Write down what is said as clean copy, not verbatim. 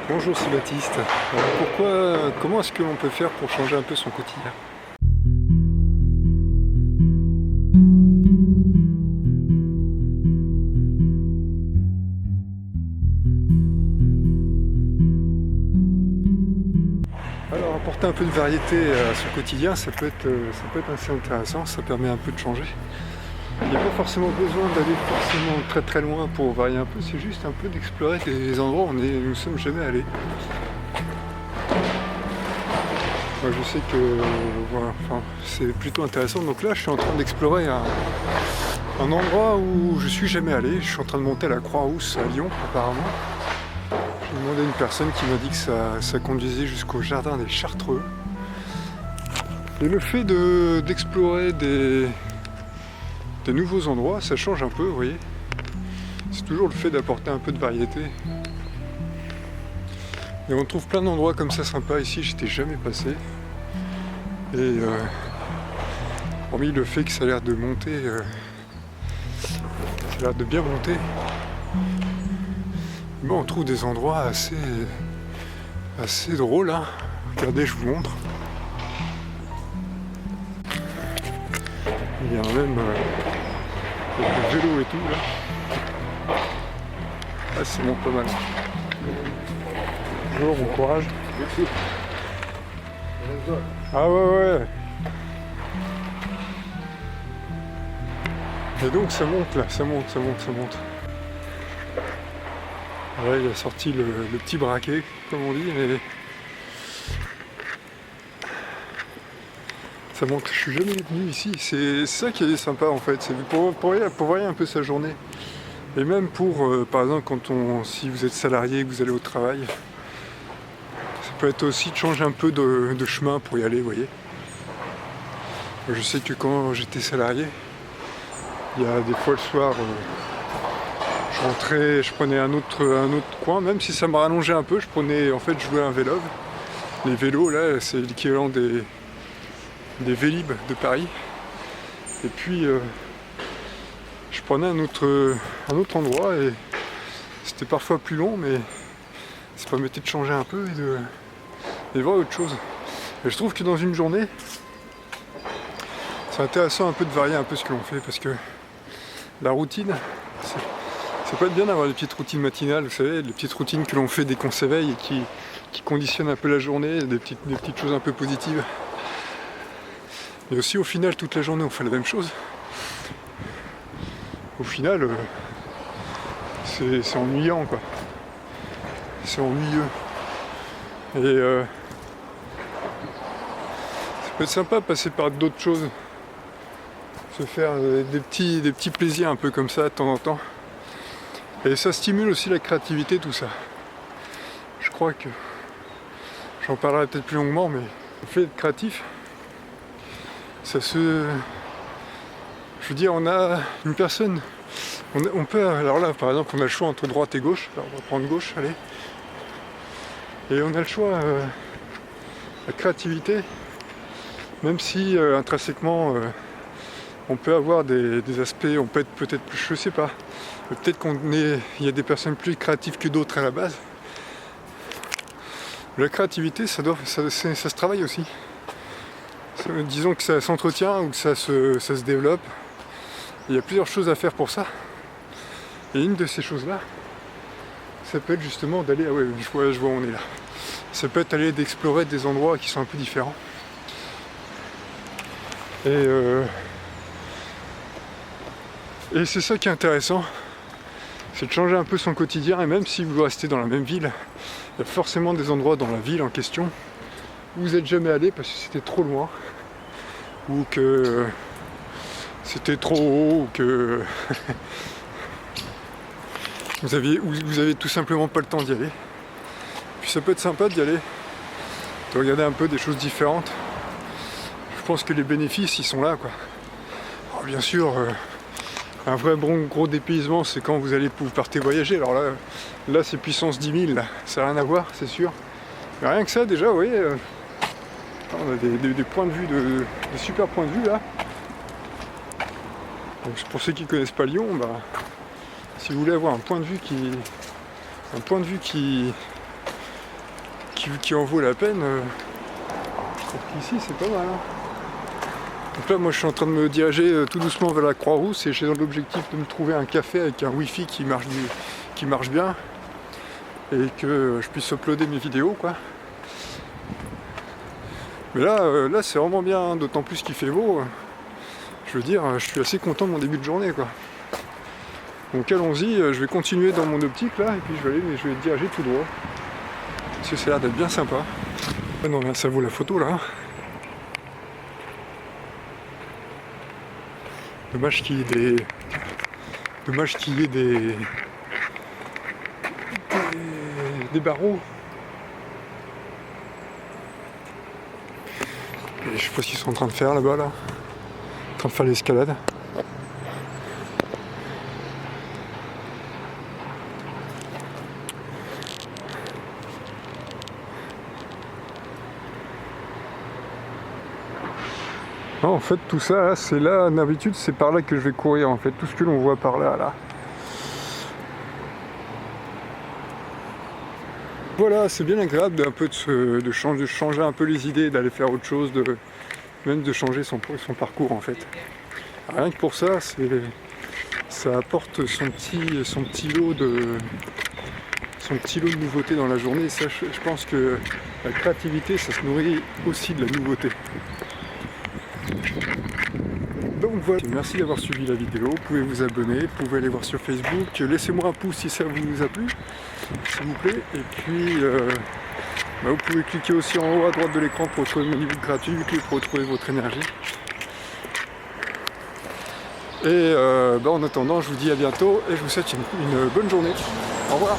Bonjour, c'est Baptiste. Comment est-ce qu'on peut faire pour changer un peu son quotidien? Alors, apporter un peu de variété à son quotidien, ça peut être assez intéressant, ça permet un peu de changer. Il n'y a pas forcément besoin d'aller forcément très très loin pour varier un peu, c'est juste un peu d'explorer des endroits où nous ne sommes jamais allés. Moi, je sais que voilà, c'est plutôt intéressant. Donc là, je suis en train d'explorer un endroit où je suis jamais allé. Je suis en train de monter à la Croix-Rousse à Lyon, apparemment. J'ai demandé à une personne qui m'a dit que ça conduisait jusqu'au jardin des Chartreux. Et le fait d'explorer des nouveaux endroits, ça change un peu, vous voyez. C'est toujours le fait d'apporter un peu de variété. Et on trouve plein d'endroits comme ça sympas ici, j'étais jamais passé. Et hormis le fait que ça a l'air de monter, ça a l'air de bien monter, mais on trouve des endroits assez drôles, hein. Regardez, je vous montre. Il y a même le vélo et tout là. Ah, c'est bon, pas mal. Bonjour, bon courage. Merci. Ah ouais. Et donc ça monte là, ça monte. Ouais, il a sorti le petit braquet, comme on dit, mais ça monte. Je suis jamais venu ici. C'est ça qui est sympa en fait, c'est pour varier un peu sa journée. Et même pour, par exemple, si vous êtes salarié et que vous allez au travail, ça peut être aussi de changer un peu de chemin pour y aller, vous voyez. Je sais que quand j'étais salarié, il y a des fois le soir, je rentrais, je prenais un autre coin, même si ça me rallongeait un peu, je jouais à un vélo. Les vélos là, c'est l'équivalent des Vélib de Paris. Et puis je prenais un autre endroit et c'était parfois plus long, mais ça permettait de changer un peu et de voir autre chose. Et je trouve que dans une journée, c'est intéressant un peu de varier un peu ce que l'on fait, parce que la routine, ça peut être bien d'avoir des petites routines matinales, vous savez, des petites routines que l'on fait dès qu'on s'éveille et qui conditionnent un peu la journée, des petites choses un peu positives. Mais aussi au final, toute la journée, on fait la même chose. Au final, c'est ennuyant, quoi. C'est ennuyeux. Et ça peut être sympa de passer par d'autres choses. Se faire des petits plaisirs un peu comme ça de temps en temps. Et ça stimule aussi la créativité, tout ça. Je crois que j'en parlerai peut-être plus longuement, mais le fait d'être créatif, je veux dire, on a une personne, on peut, alors là par exemple on a le choix entre droite et gauche, alors on va prendre gauche, allez, et on a le choix, la créativité, même si intrinsèquement on peut avoir des aspects, on peut être peut-être plus, je sais pas, peut-être il y a des personnes plus créatives que d'autres à la base. La créativité, ça se travaille aussi. Disons que ça s'entretient ou que ça se développe. Il y a plusieurs choses à faire pour ça. Et une de ces choses-là, ça peut être justement d'aller... Ah ouais, je vois où on est là. Ça peut être aller d'explorer des endroits qui sont un peu différents. Et c'est ça qui est intéressant. C'est de changer un peu son quotidien. Et même si vous restez dans la même ville, il y a forcément des endroits dans la ville en question où vous n'êtes jamais allé parce que c'était trop loin. Ou que c'était trop haut, ou que vous avez tout simplement pas le temps d'y aller. Puis ça peut être sympa d'y aller, de regarder un peu des choses différentes. Je pense que les bénéfices, ils sont là, quoi. Alors, bien sûr, un vrai bon gros dépaysement, c'est quand vous partez voyager. Alors là c'est puissance 10 000, là. Ça n'a rien à voir, c'est sûr. Mais rien que ça, déjà, vous voyez, on a des points de vue, des super points de vue, là. Donc pour ceux qui ne connaissent pas Lyon, si vous voulez avoir un point de vue qui qui en vaut la peine, je trouve qu'ici c'est pas mal. Hein. Donc là moi je suis en train de me diriger tout doucement vers la Croix-Rousse et j'ai l'objectif de me trouver un café avec un wifi qui marche bien et que je puisse uploader mes vidéos quoi. Mais là c'est vraiment bien, hein, d'autant plus qu'il fait beau. Je veux dire, je suis assez content de mon début de journée quoi. Donc allons-y, je vais continuer dans mon optique là et puis je vais diriger tout droit. Parce que ça a l'air d'être bien sympa. Ah non, là, ça vaut la photo là. Dommage qu'il y ait des barreaux. Et je sais pas ce qu'ils sont en train de faire là-bas là. En train de faire l'escalade. Non, en fait tout ça c'est là, d'habitude c'est par là que je vais courir en fait, tout ce que l'on voit par là. Voilà, c'est bien agréable de changer un peu les idées, d'aller faire autre chose, même de changer son parcours en fait. Rien que pour ça, ça apporte son petit lot de nouveautés dans la journée. Et ça, je pense que la créativité, ça se nourrit aussi de la nouveauté. Donc voilà, merci d'avoir suivi la vidéo, vous pouvez vous abonner, vous pouvez aller voir sur Facebook, laissez-moi un pouce si ça vous a plu, s'il vous plaît, et puis vous pouvez cliquer aussi en haut à droite de l'écran pour retrouver mon ebook gratuit, pour retrouver votre énergie. Et en attendant, je vous dis à bientôt et je vous souhaite une bonne journée. Au revoir.